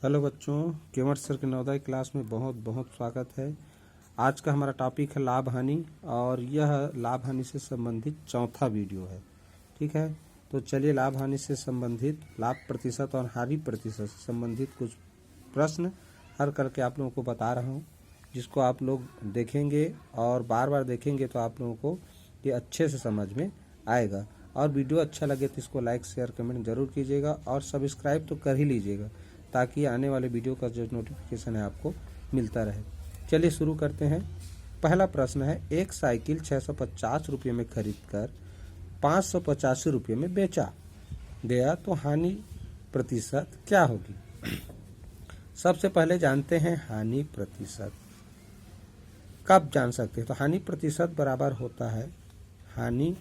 Hello बच्चों, केवट sir के Navodaya class में बहुत बहुत स्वागत है। आज का हमारा टॉपिक है लाभ हानि, और यह लाभ हानि से संबंधित चौथा वीडियो है। ठीक है, तो चलिए लाभ हानि से संबंधित लाभ प्रतिशत और हानि प्रतिशत से संबंधित कुछ प्रश्न हल करके आप लोगों को बता रहा हूँ, जिसको आप लोग देखेंगे और बार बार देखेंगे तो आप लोगों को ये अच्छे से समझ में आएगा। और वीडियो अच्छा लगे तो इसको लाइक शेयर कमेंट जरूर कीजिएगा और सब्सक्राइब तो कर ही लीजिएगा, ताकि आने वाले वीडियो का जो नोटिफिकेशन है आपको मिलता रहे। चलिए शुरू करते हैं। पहला प्रश्न है, एक साइकिल 650 रुपये में खरीदकर 585 रुपये में बेचा गया तो हानि प्रतिशत क्या होगी? सबसे पहले जानते हैं हानि प्रतिशत। कब जान सकते हैं? तो हानि प्रतिशत बराबर होता है हानि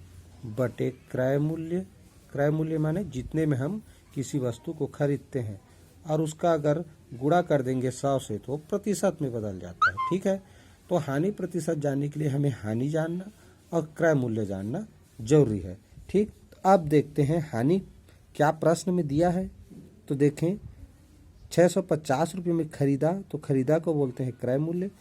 बटे क्रय मूल्य। क्रय मूल्य माने जितने में हम किसी वस्तु को खरीदते हैं, और उसका अगर गुणा कर देंगे 100 से तो प्रतिशत में बदल जाता है। ठीक है, तो हानि प्रतिशत जानने के लिए हमें हानि जानना और क्रय मूल्य जानना जरूरी है। ठीक, अब देखते हैं हानि क्या प्रश्न में दिया है। तो देखें, 650 रुपये में खरीदा तो खरीदा को बोलते हैं क्रय मूल्य,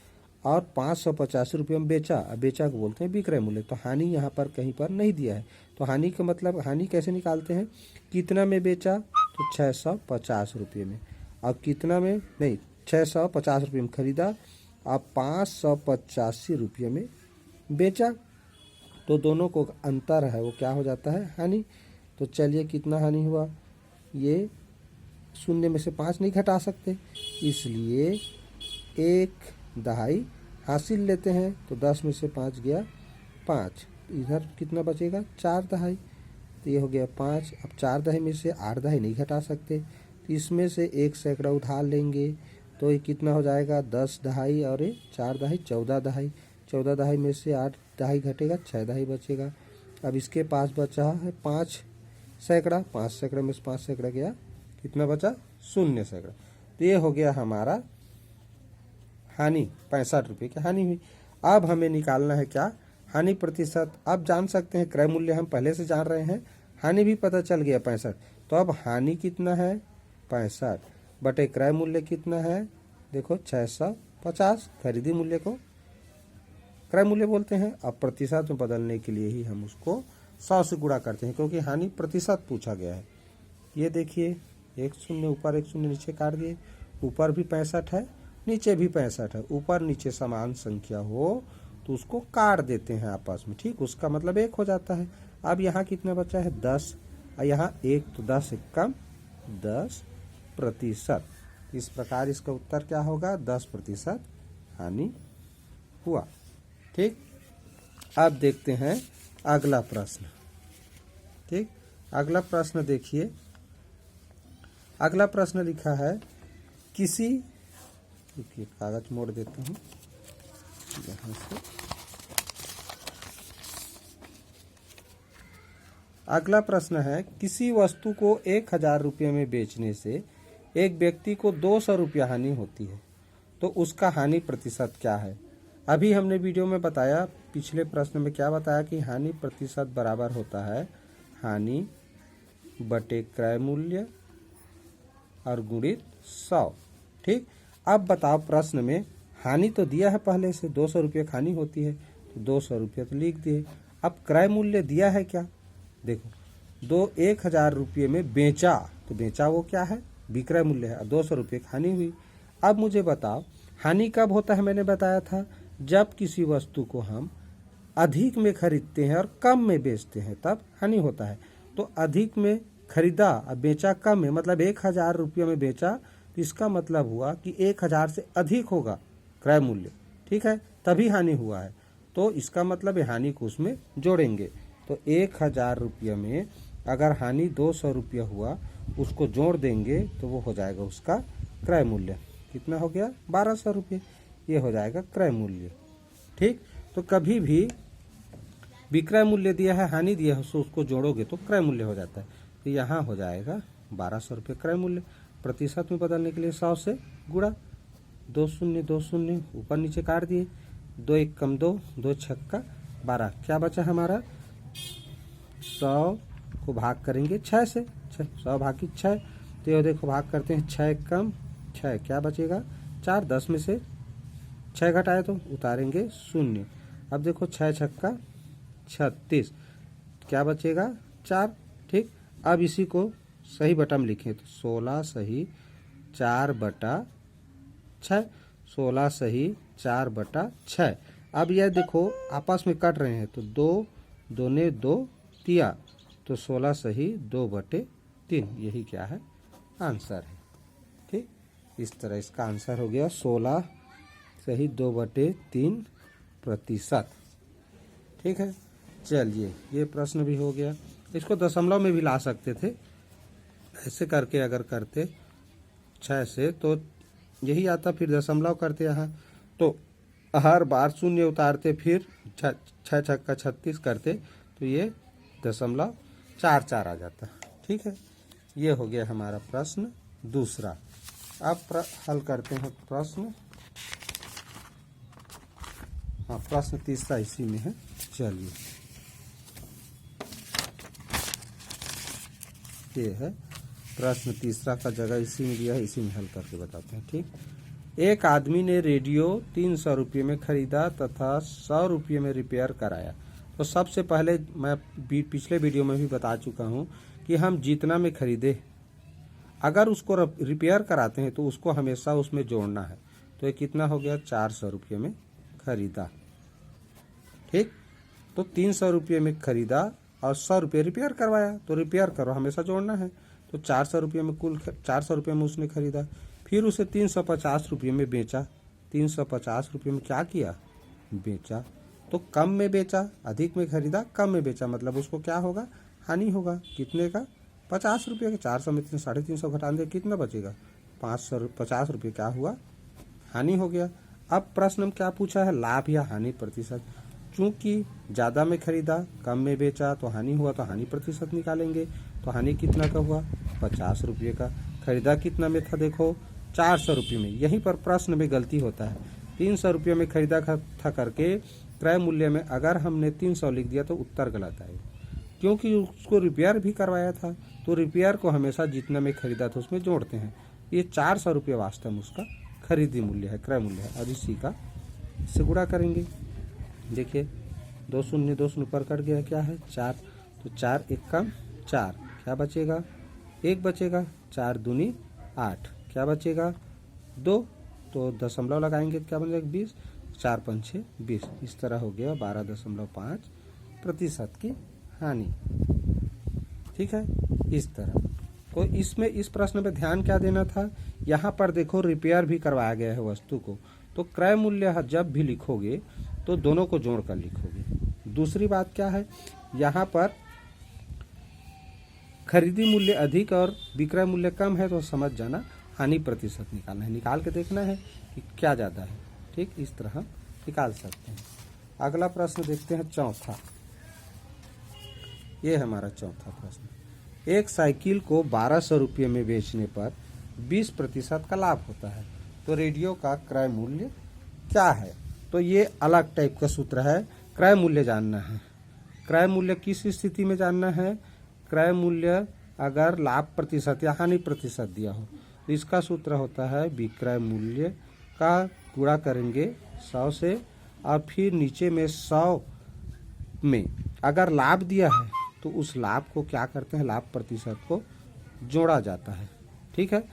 और 585 रुपये में बेचा, बेचा को बोलते हैं विक्रय मूल्य। तो हानि यहाँ पर कहीं पर नहीं दिया है। तो हानि का मतलब हानि कैसे निकालते हैं? कितना में बेचा? तो 650 रुपये में। अब कितना में? नहीं, 650 रुपये में खरीदा, अब 585 रुपये में बेचा, तो दोनों को अंतर है वो क्या हो जाता है? हानि। तो चलिए कितना हानि हुआ? ये शून्य में से 5 नहीं घटा सकते, इसलिए 1/2 हासिल लेते हैं। तो 10 में से 5 गया 5, इधर कितना बचेगा? 4/2। तो ये हो गया 5। अब 4/2 में से 8/2 नहीं घटा सकते, तो इसमें से 1 सैकड़ा उधार लेंगे, तो ये कितना हो जाएगा? 10/2 और ये 4/2 14/2। 14/2 में से 8/2 घटेगा, 6/2 बचेगा। अब इसके पास बचा है 5 सैकड़ा। 5 सैकड़ा में से 5 सैकड़ा गया, कितना बचा? 0 सैकड़ा। तो ये हो गया हमारा हानि। 65 रुपये की हानि हुई। अब हमें निकालना है क्या? हानि प्रतिशत। अब जान सकते हैं क्रय मूल्य हम पहले से जान रहे हैं, हानि भी पता चल गया 65। तो अब हानि कितना है? 65 बटे क्रय मूल्य कितना है? देखो 650। खरीदी मूल्य को क्रय मूल्य बोलते हैं। अब प्रतिशत में बदलने के लिए ही हम उसको 100 से गुणा करते हैं, क्योंकि हानि प्रतिशत पूछा गया है। ये देखिए, 1 शून्य ऊपर 1 शून्य नीचे काट दिए। ऊपर भी 65 है, नीचे भी 65 है। ऊपर नीचे समान संख्या हो तो उसको काट देते हैं आपस में। ठीक, उसका मतलब 1 हो जाता है। अब यहाँ कितना बचा है? 10, और यहाँ 1, तो 10 एक कम 10%। इस प्रकार इसका उत्तर क्या होगा? 10% हानि हुआ। ठीक, अब देखते हैं अगला प्रश्न। ठीक, अगला प्रश्न देखिए। अगला प्रश्न लिखा है, किसी, देखिए कागज मोड़ देता हूँ यहाँ से। अगला प्रश्न है, किसी वस्तु को 1000 रुपये में बेचने से एक व्यक्ति को 200 रुपया हानि होती है, तो उसका हानि प्रतिशत क्या है? अभी हमने वीडियो में बताया, पिछले प्रश्न में क्या बताया कि हानि प्रतिशत बराबर होता है हानि बटे क्रय मूल्य और गुणित 100। ठीक, अब बताओ प्रश्न में हानि तो दिया है पहले से, 200 रुपये हानि होती है, तो 200 रुपये तो लिख दिए। अब क्रय मूल्य दिया है क्या? देखो, 1000 रुपये में बेचा, तो बेचा वो क्या है? विक्रय मूल्य है, और 200 रुपये हानि हुई। अब मुझे बताओ हानि कब होता है? मैंने बताया था जब किसी वस्तु को हम अधिक में खरीदते हैं और कम में बेचते हैं, तब हानि होता है। तो अधिक में खरीदा और बेचा कम में, मतलब 1000 रुपये में बेचा, तो इसका मतलब हुआ कि 1000 से अधिक होगा क्रय मूल्य। ठीक है, तभी हानि हुआ है। तो इसका मतलब हानि को उसमें जोड़ेंगे। तो 1000 रुपये में अगर हानि 200 रुपया हुआ, उसको जोड़ देंगे तो वो हो जाएगा उसका क्रय मूल्य। कितना हो गया? 1200 रुपये। ये हो जाएगा क्रय मूल्य। ठीक, तो कभी भी विक्रय मूल्य दिया है, हानि दिया है, तो उसको जोड़ोगे तो क्रय मूल्य हो जाता है। तो यहाँ हो जाएगा 1200 रुपये क्रय मूल्य। प्रतिशत में बदलने के लिए 100 से गुणा, 2 शून्य 2 शून्य ऊपर नीचे काट दिए, 2 1 कम 2, 2 छक्का 12। क्या बचा हमारा? 100 को भाग करेंगे 6 से, 100 भागी 6। तो ये देखो भाग करते हैं, 6 कम 6, क्या बचेगा 4, 10 में से 6 घटाए तो उतारेंगे 0। अब देखो 6 छक्का 36, क्या बचेगा 4। ठीक, अब इसी को सही बटा में लिखें तो 16 सही 4/6, 16 सही 4/6। अब यह देखो आपस में कट रहे हैं तो 2 दूने 2 तिया, तो 16 सही 2/3, यही क्या है आंसर है। ठीक, इस तरह इसका आंसर हो गया 16 सही 2/3%। ठीक है, चलिए ये प्रश्न भी हो गया। इसको दशमलव में भी ला सकते थे, ऐसे करके अगर करते 6 से तो यही आता, फिर दशमलव करते यहाँ तो हर बार 0 उतारते, फिर 6 छक्का 36 करते तो ये 0.44 आ जाता। ठीक है, ये हो गया हमारा प्रश्न दूसरा। अब हल करते हैं प्रश्न, हाँ प्रश्न तीसरा इसी में है। चलिए ये है प्रश्न तीसरा का जगह इसी में दिया है, इसी में हल करके बताते हैं। ठीक, एक आदमी ने रेडियो 300 रुपये में खरीदा तथा 100 रुपये में रिपेयर कराया। तो सबसे पहले मैं पिछले वीडियो में भी बता चुका हूँ कि हम जितना में खरीदे अगर उसको रिपेयर कराते हैं तो उसको हमेशा उसमें जोड़ना है। तो ये कितना हो गया 400 रुपये में खरीदा। ठीक, तो 300 रुपये में खरीदा और 100 रुपये रिपेयर करवाया, तो रिपेयर करो हमेशा जोड़ना है। तो 400 रुपये में कुल 400 रुपये में उसने खरीदा, फिर उसे 350 रुपये में बेचा। 350 रुपये में क्या किया बेचा, तो कम में बेचा, अधिक में खरीदा कम में बेचा, मतलब उसको क्या होगा हानि होगा। कितने का 50 रुपये का, 400 में 350 घटा दे कितना बचेगा 50 रुपये क्या हुआ हानि हो गया। अब प्रश्न में क्या पूछा है लाभ या हानि प्रतिशत। चूंकि ज़्यादा में खरीदा कम में बेचा तो हानि हुआ, तो हानि प्रतिशत निकालेंगे। तो हानि कितना का हुआ 50 रुपये का। खरीदा कितना में था देखो 400 रुपये में। यहीं पर प्रश्न में गलती होता है, 300 रुपये में खरीदा था करके क्रय मूल्य में अगर हमने 300 लिख दिया तो उत्तर गलत आएगा, क्योंकि उसको रिपेयर भी करवाया था। तो रिपेयर को हमेशा जितना में खरीदा था उसमें जोड़ते हैं। ये 400 रुपये वास्तव में उसका खरीदी मूल्य है, क्रय मूल्य है, और इसी का इससे गुणा करेंगे। देखिए 2 शून्य 2 शून्य पर कट गया, क्या है 4, तो 4 1 कम 4, क्या बचेगा 1 बचेगा, 4 दूनी 8, क्या बचेगा 2, तो दशमलव लगाएंगे क्या बन जाएगा 20, 4 5 20। इस तरह हो गया 12.5% की हानि। ठीक है, इस तरह। तो इसमें इस प्रश्न में ध्यान क्या देना था, यहाँ पर देखो रिपेयर भी करवाया गया है वस्तु को, तो क्रय मूल्य जब भी लिखोगे तो दोनों को जोड़कर लिखोगे। दूसरी बात क्या है, यहाँ पर खरीदी मूल्य अधिक और विक्रय मूल्य कम है तो समझ जाना हानि प्रतिशत निकालना है, निकाल के देखना है कि क्या ज़्यादा है। ठीक, इस तरह निकाल सकते हैं। अगला प्रश्न देखते हैं चौथा। ये है हमारा चौथा प्रश्न। एक साइकिल को 1200 रुपये में बेचने पर 20% का लाभ होता है, तो रेडियो का क्रय मूल्य क्या है। तो ये अलग टाइप का सूत्र है, क्रय मूल्य जानना है। क्रय मूल्य किस स्थिति में जानना है, क्रय मूल्य अगर लाभ प्रतिशत या हानि प्रतिशत दिया हो तो इसका सूत्र होता है विक्रय मूल्य का गुणा करेंगे 100 से, और फिर नीचे में 100 में अगर लाभ दिया है तो उस लाभ को क्या करते हैं, लाभ प्रतिशत को जोड़ा जाता है। ठीक है,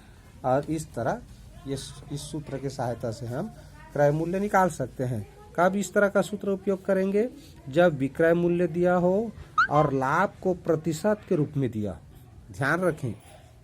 और इस तरह इस सूत्र की सहायता से हम क्रय मूल्य निकाल सकते हैं। कब इस तरह का सूत्र उपयोग करेंगे, जब विक्रय मूल्य दिया हो और लाभ को प्रतिशत के रूप में दिया हो। ध्यान रखें,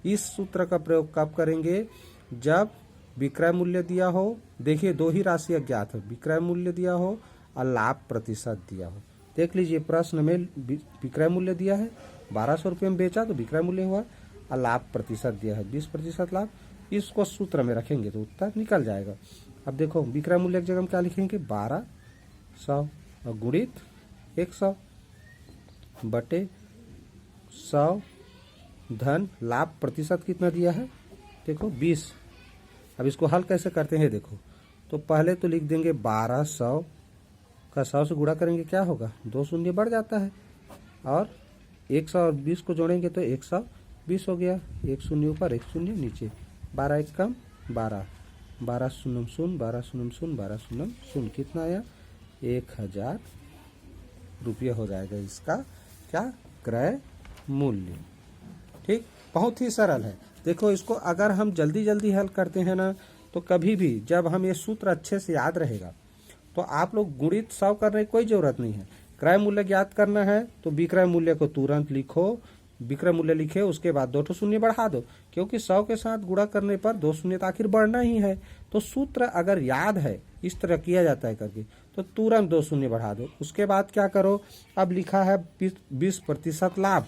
इस सूत्र का प्रयोग कब करेंगे, जब विक्रय मूल्य दिया हो। देखिए 2 ही राशि अज्ञात है, विक्रय मूल्य दिया हो और लाभ प्रतिशत दिया हो। देख लीजिए प्रश्न में विक्रय मूल्य दिया है 1200 रुपये में बेचा तो विक्रय मूल्य हुआ, और लाभ प्रतिशत दिया है 20% लाभ। इसको सूत्र में रखेंगे तो उत्तर निकल जाएगा। अब देखो विक्रय मूल्य की जगह हम क्या लिखेंगे 1200 और गुणित 100 बटे 100 धन लाभ प्रतिशत कितना दिया है देखो 20। अब इसको हल कैसे करते हैं देखो, तो पहले तो लिख देंगे 1200 का 100 से गुणा करेंगे क्या होगा 2 शून्य बढ़ जाता है, और 100 और 20 को जोड़ेंगे तो 120 हो गया, 1 शून्य ऊपर 1 शून्य नीचे, 12 1 कम 12, 12 शून्य शून्य, 12 शून्य शून्य, 12 शून्य शून्य, कितना आया 1000 रुपये हो जाएगा इसका क्या क्रय मूल्य। ठीक, बहुत ही सरल है। देखो इसको अगर हम जल्दी जल्दी हल करते हैं ना, तो कभी भी जब हम ये सूत्र अच्छे से याद रहेगा तो आप लोग गुणित 100 करने की कोई जरूरत नहीं है। क्रय मूल्य ज्ञात करना है तो विक्रय मूल्य को तुरंत लिखो, विक्रय मूल्य लिखे, उसके बाद 2 शून्य बढ़ा दो, क्योंकि 100 के साथ गुणा करने पर 2 शून्य आखिर बढ़ना ही है। तो सूत्र अगर याद है, इस तरह किया जाता है करके, तो तुरंत 2 शून्य बढ़ा दो। उसके बाद क्या करो, अब लिखा है 20% लाभ,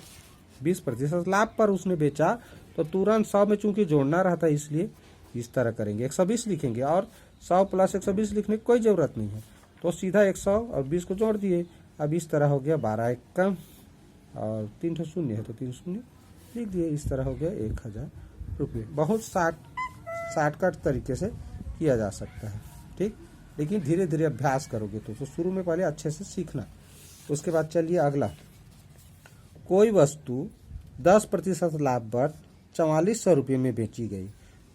20% लाभ पर उसने बेचा, तो तुरंत 100 में चूंकि जोड़ना रहता है इसलिए इस तरह करेंगे, 120 लिखेंगे, और 100 प्लस 120 लिखने की कोई ज़रूरत नहीं है, तो सीधा 100 और 20 को जोड़ दिए। अब इस तरह हो गया 12 एक कम, और 3 शून्य है तो 3 शून्य लिख दिए। इस तरह हो गया 1000 रुपये। बहुत शॉर्टकट तरीके से किया जा सकता है। ठीक, लेकिन धीरे धीरे अभ्यास करोगे तो शुरू में पहले अच्छे से सीखना। उसके बाद चलिए अगला, कोई वस्तु 10% लाभ पर 4400 रुपये में बेची गई,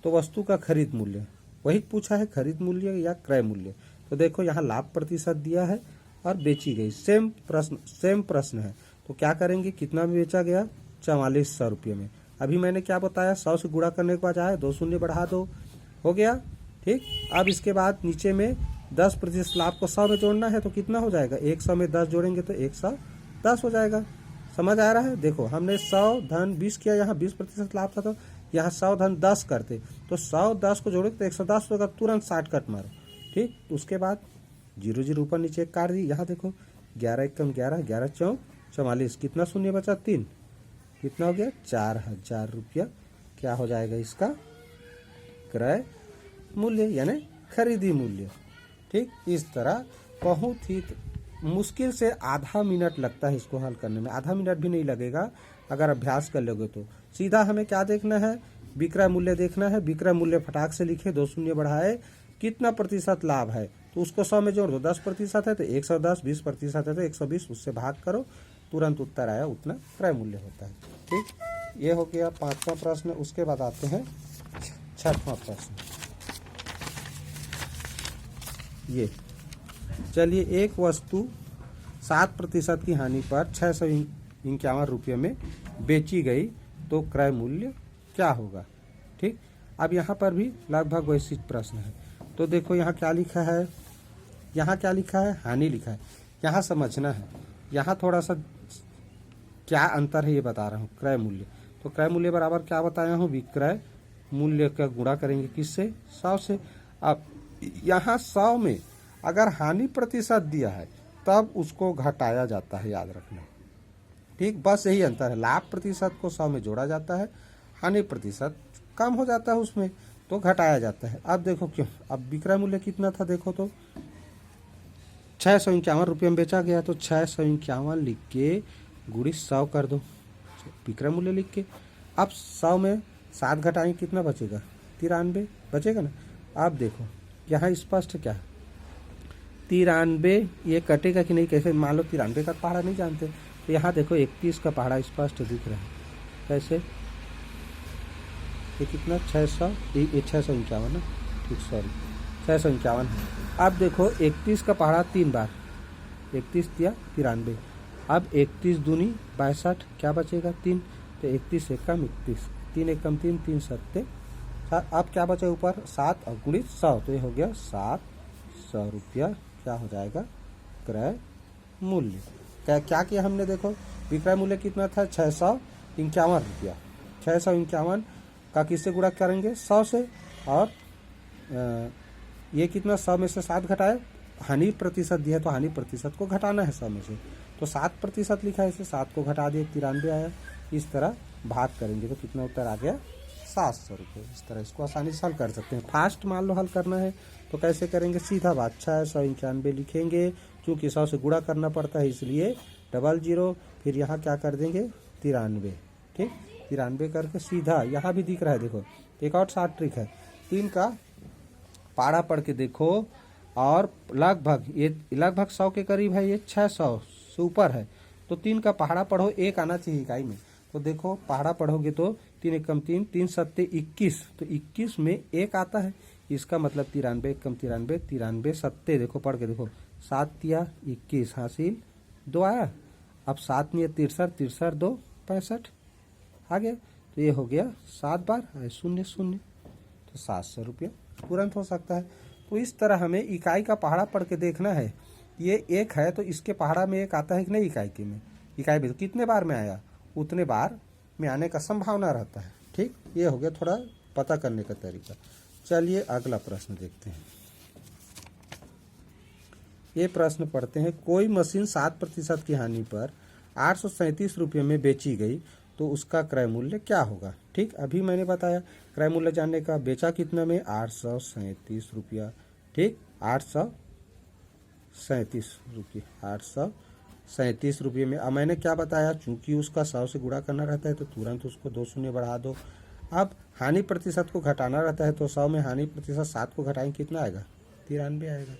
तो वस्तु का खरीद मूल्य, वही पूछा है खरीद मूल्य या क्रय मूल्य। तो देखो यहाँ लाभ प्रतिशत दिया है और बेची गई, सेम प्रश्न है। तो क्या करेंगे, कितना में बेचा गया 4400 रुपये में। अभी मैंने क्या बताया, 100 से गुणा करने के बाद आया 2 शून्य बढ़ा दो, हो गया। ठीक, अब इसके बाद नीचे में 10% लाभ को 100 में जोड़ना है, तो कितना हो जाएगा, 100 में 10 जोड़ेंगे तो 110 हो जाएगा। समझ आ रहा है। देखो हमने 100 धन 20 किया, यहाँ 20% लाभ था तो यहाँ 100 धन 10 करते, तो 100 10 को जोड़े तो 110 होगा, तुरंत 60 कट मारो। ठीक, उसके बाद 0 0 ऊपर नीचे काट दी। यहाँ देखो 11 एक कम 11, 11 चौक 44, कितना शून्य बचा 3, कितना हो गया 4000 रुपया। क्या हो जाएगा इसका क्रय मूल्य यानी खरीदी मूल्य। ठीक, इस तरह बहुत ही मुश्किल से आधा मिनट लगता है इसको हल करने में, आधा मिनट भी नहीं लगेगा अगर अभ्यास कर लोगे तो। सीधा हमें क्या देखना है, विक्रय मूल्य देखना है। विक्रय मूल्य फटाक से लिखे, 2 शून्य बढ़ाए, कितना प्रतिशत लाभ है तो उसको 100 में जोड़ दो, 10% है तो 110, 20% है तो 120, उससे भाग करो, तुरंत उत्तर आया उतना क्रय मूल्य होता है। ठीक, ये हो गया 5वां प्रश्न। उसके बाद आते हैं 6वां प्रश्न। ये चलिए, एक वस्तु 7% की हानि पर 651 रुपये में बेची गई, तो क्रय मूल्य क्या होगा। ठीक, अब यहाँ पर भी लगभग वैसी प्रश्न है। तो देखो यहाँ क्या लिखा है, यहाँ क्या लिखा है, हानि लिखा है। यहाँ समझना है, यहाँ थोड़ा सा क्या अंतर है ये बता रहा हूँ। क्रय मूल्य, तो क्रय मूल्य बराबर क्या बताया हूँ, विक्रय मूल्य का गुणा करेंगे किससे, 100 से। अब यहाँ 100 में अगर हानि प्रतिशत दिया है तब उसको घटाया जाता है, याद रखना। ठीक, बस यही अंतर है। लाभ प्रतिशत को 100 में जोड़ा जाता है, हानि प्रतिशत कम हो जाता है उसमें, तो घटाया जाता है। अब देखो क्यों, अब विक्रय मूल्य कितना था देखो, तो 651 रुपये में बेचा गया, तो 651 लिख के गुणित 100 कर दो, विक्रय मूल्य लिख के। अब 100 में 7 घटाएंगे, कितना बचेगा 93 बचेगा ना। अब देखो यहाँ स्पष्ट क्या है, 93 ये कटेगा कि नहीं, कैसे, मान लो 93 का पहाड़ा नहीं जानते, तो यहाँ देखो 31 का पहाड़ा स्पष्ट दिख रहा है। कैसे, ये कितना 600, ये 651 ना, ठीक, सॉरी 651 है। अब देखो 31 का पहाड़ा 3 बार, 31 दिया 93, अब 31 दूनी 62, क्या बचेगा 3, तो 31 एक कम 31, 3 एक कम 3, 3 सत्ते 7, अब क्या बचे ऊपर 7 और गुणित 100, तो ये हो गया 700 रुपया। क्या हो जाएगा क्रय मूल्य। क्या किया हमने, देखो विक्रय मूल्य कितना था 651 रुपया, 651 का किससे गुणा करेंगे 100 से, और ये कितना 100 में से 7 घटाए, हानि प्रतिशत दिया तो हानि प्रतिशत को घटाना है 100 में से, तो 7% लिखा है, इसे 7 को घटा दिए 93 आया। इस तरह भाग करेंगे तो कितना उत्तर आ गया 700 रुपये। इस तरह इसको आसानी से हल कर सकते हैं। फास्ट मान लो हल करना है तो कैसे करेंगे, सीधा बात 691 लिखेंगे, क्योंकि 100 से गुणा करना पड़ता है इसलिए 00, फिर यहाँ क्या कर देंगे 93। ठीक, 93 करके सीधा यहाँ भी दिख रहा है, देखो एक और शॉर्ट ट्रिक है, 3 का पारा पढ़ के देखो, और लगभग ये लगभग 100 के करीब है, ये 600 से ऊपर है, तो 3 का पहाड़ा पढ़ो, 1 आना चाहिए इकाई में, तो देखो पहाड़ा पढ़ोगे तो 3 एकम 3, 3 सत्ते 21, तो 21 में एक आता है, इसका मतलब 93, एकम 93, 93 सत्ते, देखो पढ़ के देखो, 7 तिया 21 हासिल 2 आया। अब 7 में 63, 63 2 65 आ गया, तो ये हो गया 7 बार 0 0, तो 700 रुपया तुरंत हो सकता है। तो इस तरह हमें इकाई का पहाड़ा पढ़ के देखना है। ये एक है तो इसके पहाड़ा में एक आता है कि नहीं, इकाई के में, इकाई में तो कितने बार में आया उतने बार में आने का संभावना रहता है। ठीक, ये हो गया थोड़ा पता करने का तरीका। चलिए अगला प्रश्न देखते हैं। ये प्रश्न पढ़ते हैं, कोई मशीन 7% की हानि पर 837 रुपये में बेची गई तो उसका क्रय मूल्य क्या होगा। ठीक, अभी मैंने बताया क्रय मूल्य जानने का, बेचा कितना में 837 रुपया। ठीक, 837 रुपये, 837 रुपये में। अब मैंने क्या बताया, चूंकि उसका 100 से गुणा करना रहता है तो तुरंत उसको 2 शून्य बढ़ा दो। अब हानि प्रतिशत को घटाना रहता है तो 100 में हानि प्रतिशत 7 को घटाएंगे कितना आएगा, 93 आएगा।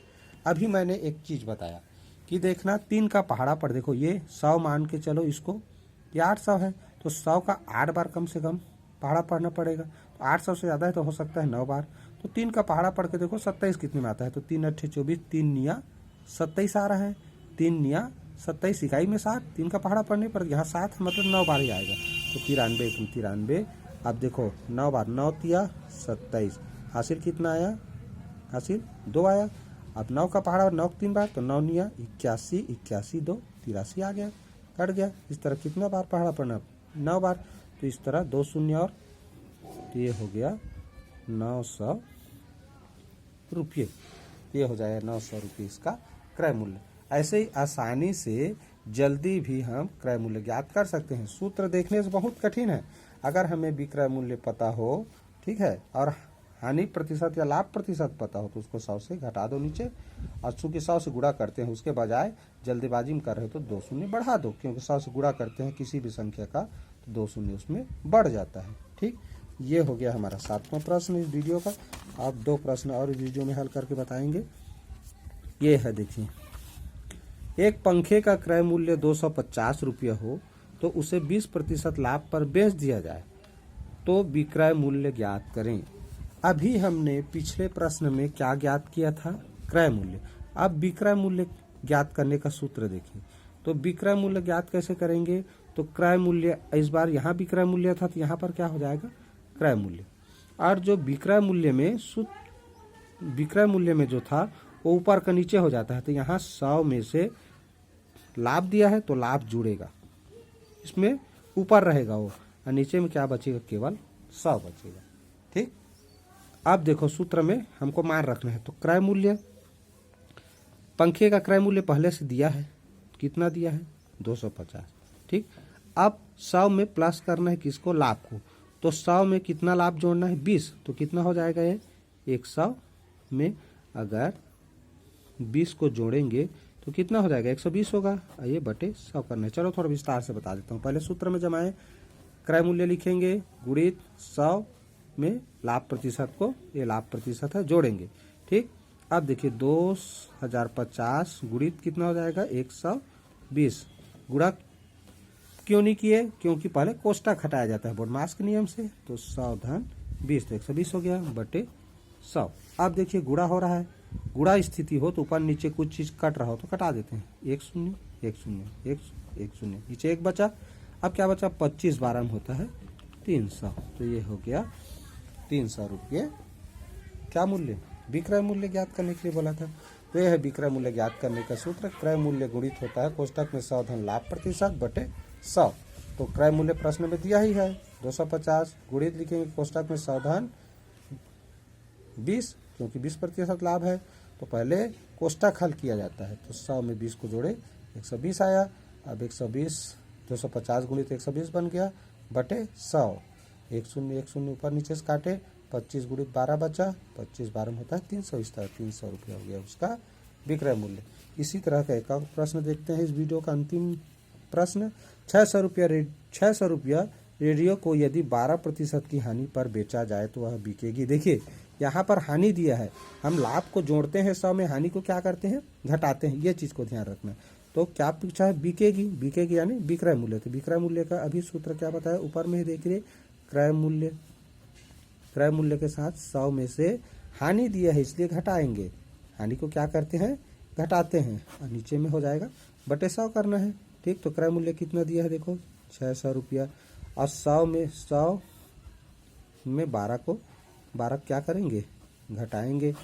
अभी मैंने एक चीज बताया कि देखना 3 का पहाड़ा पर, देखो ये 100 मान के चलो इसको, ये 800 है तो 100 का 8 बार कम से कम पहाड़ा पढ़ना पड़ेगा। तो 800 से ज़्यादा है तो हो सकता है 9 बार। तो 3 का पहाड़ा पढ़ के देखो 27 कितने में आता है, तो 3 अट्ठे 24, 3 निया 27 आ रहा है, 3 निया 27 इकाई में 7, 3 का पहाड़ा पढ़ने पर यहाँ 7 मतलब 9 बार ही आएगा, तो 93 एकम 93। अब देखो 9 बार, 9 तिया 27, हासिल कितना आया, हासिल 2 आया। अब 9 का पहाड़ा 9 3 बार, तो 9 निया 81, 81 2 83 आ गया, कट गया। इस तरह कितना बार पहाड़ा पढ़ना, 9 बार, तो इस तरह 2 शून्य और, तो ये हो गया 900 रुपये, ये हो जाएगा 900 रुपये इसका क्रय मूल्य। ऐसे ही आसानी से जल्दी भी हम क्रय मूल्य ज्ञात कर सकते हैं। सूत्र देखने से बहुत कठिन है, अगर हमें विक्रय मूल्य पता हो, ठीक है, और हानि प्रतिशत या लाभ प्रतिशत पता हो तो उसको 100 से घटा दो नीचे, और चूंकि 100 से गुणा करते हैं उसके बजाय जल्दीबाजी में कर रहे हो तो 2 शून्य बढ़ा दो, क्योंकि 100 से गुणा करते हैं किसी भी संख्या का तो 2 शून्य उसमें बढ़ जाता है। ठीक, ये हो गया हमारा 7वां प्रश्न इस वीडियो का। आप 2 प्रश्न और इस वीडियो में हल करके बताएंगे। ये है, देखिए, एक पंखे का क्रय मूल्य 250 रुपये हो तो उसे 20% लाभ पर बेच दिया जाए तो विक्रय मूल्य ज्ञात करें। अभी हमने पिछले प्रश्न में क्या ज्ञात किया था, क्रय मूल्य। अब विक्रय मूल्य ज्ञात करने का सूत्र देखिए। तो विक्रय मूल्य ज्ञात कैसे करेंगे, तो क्रय मूल्य, इस बार यहाँ विक्रय मूल्य था तो यहाँ पर क्या हो जाएगा, क्रय मूल्य। और जो विक्रय मूल्य में विक्रय मूल्य में जो था वो ऊपर का नीचे हो जाता है, तो यहाँ 100 में से लाभ दिया है तो लाभ जुड़ेगा, इसमें ऊपर रहेगा वो, और नीचे में क्या बचेगा, केवल 100 बचेगा। ठीक, अब देखो सूत्र में हमको मान रखना है, तो क्रय मूल्य, पंखे का क्रय मूल्य पहले से दिया है, कितना दिया है 250। ठीक, अब 100 में प्लस करना है किसको, लाभ को, तो 100 में कितना लाभ जोड़ना है 20, तो कितना हो जाएगा ये 100 में अगर 20 को जोड़ेंगे तो कितना हो जाएगा 120 होगा, ये बटे 100 करना है। चलो थोड़ा विस्तार से बता देता हूँ। पहले सूत्र में जमाए, क्रय मूल्य लिखेंगे गुणित 100 में लाभ प्रतिशत को, ये लाभ प्रतिशत है, जोड़ेंगे। ठीक, अब देखिए 2050 गुणित कितना हो जाएगा 120, गुणा क्यों नहीं किए, क्योंकि पहले कोष्टक हटाया जाता है बोडमास के नियम से, तो 100 धन 20 तो 120 हो गया बटे 100। अब देखिए गुणा हो रहा है, गुणा स्थिति हो तो ऊपर नीचे कुछ चीज कट रहा हो तो कटा देते हैं, 1 0 1 0 1 0, नीचे 1 बचा। अब क्या बचा, 25 12 में होता है 300, तो ये हो गया 300 रुपये क्या मूल्य, विक्रय मूल्य ज्ञात करने के लिए बोला था। तो यह है विक्रय मूल्य ज्ञात करने का सूत्र। क्रय मूल्य गुणित होता है कोष्टक में 100 धन लाभ प्रतिशत बटे 100। तो क्रय मूल्य प्रश्न में दिया ही है 250, गुणित लिखेंगे कोष्टक में 100 धन 20, क्योंकि 20% लाभ है तो पहले कोष्टक हल किया जाता है, तो 100 में 20 को जोड़े 120 आया। अब 120 250 गुणित 120 बन गया बटे 100, 1 0 1 0 ऊपर नीचे से काटे, 25 गुणित 12 बचा, 25 12 में होता है 300, इस तरह 300 रुपया हो गया उसका विक्रय मूल्य। इसी तरह का एक और प्रश्न देखते हैं, इस वीडियो का अंतिम प्रश्न। 600 रुपया रेडियो को यदि 12% की हानि पर बेचा जाए तो वह बिकेगी। देखिए यहाँ पर हानि दिया है, हम लाभ को जोड़ते हैं 100 में, हानि को क्या करते हैं घटाते हैं, ये चीज को ध्यान रखना। तो क्या पूछा है, बिकेगी, बिकेगी यानी विक्रय मूल्य। तो विक्रय मूल्य का अभी सूत्र क्या बताया, ऊपर में ही देखिए, क्रय मूल्य, क्रय मूल्य के साथ 100 में से हानि दिया है इसलिए घटाएंगे, हानि को क्या करते हैं, घटाते हैं, और नीचे में हो जाएगा बटे 100 करना है। ठीक, तो क्रय मूल्य कितना दिया है देखो 600 रुपया, और 100 में 12 को 12 क्या करेंगे, घटाएंगे,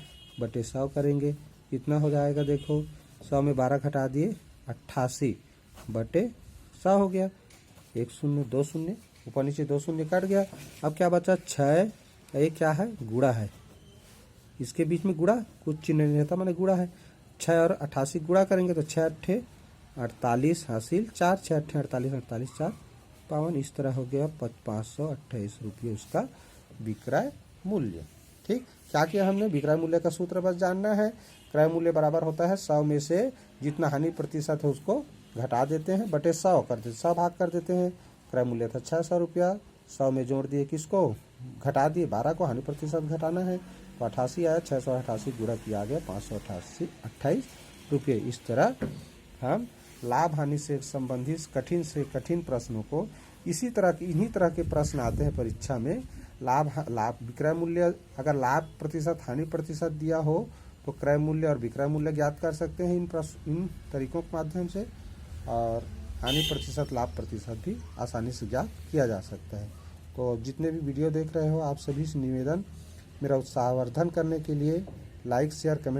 बटे 100 करेंगे, कितना हो जाएगा देखो, 100 में 12 घटा दिए 88 बटे 100 हो गया, 1 शून्य 2 शून्य, ऊपर नीचे 2 शून्य कट गया। अब क्या बचा 6, ये क्या है, गुणा है, इसके बीच में गुणा, कुछ चिन्ह नहीं रहता माने गुणा है। 6 और 88 गुणा करेंगे तो 6 अट्ठे 48 हासिल 4, 6 अट्ठे 48, 48 4 52, इस तरह हो गया 528 रुपये उसका विक्रय मूल्य। ठीक, क्या किया हमने, विक्रय मूल्य का सूत्र बस जानना है। क्रय मूल्य बराबर होता है 100 में से जितना हानि प्रतिशत है उसको घटा देते हैं, बटे 100 कर देते, 100 भाग कर देते हैं। क्रय मूल्य था 600 रुपया, 100 में जोड़ दिए किसको, घटा दिए 12 को, हानि प्रतिशत घटाना है तो 88 आया, 688 गुणा किया गया 528 रुपये। इस तरह हम लाभ हानि से संबंधित कठिन से कठिन प्रश्नों को, इसी तरह के इन्हीं तरह के प्रश्न आते हैं परीक्षा में। लाभ विक्रय मूल्य, अगर लाभ प्रतिशत हानि प्रतिशत दिया हो तो क्रय मूल्य और विक्रय मूल्य ज्ञात कर सकते हैं इन तरीकों के माध्यम से, और हानि प्रतिशत लाभ प्रतिशत भी आसानी से ज्ञात किया जा सकता है। तो जितने भी वीडियो देख रहे हो आप सभी से निवेदन, मेरा उत्साहवर्धन करने के लिए लाइक शेयर कमेंट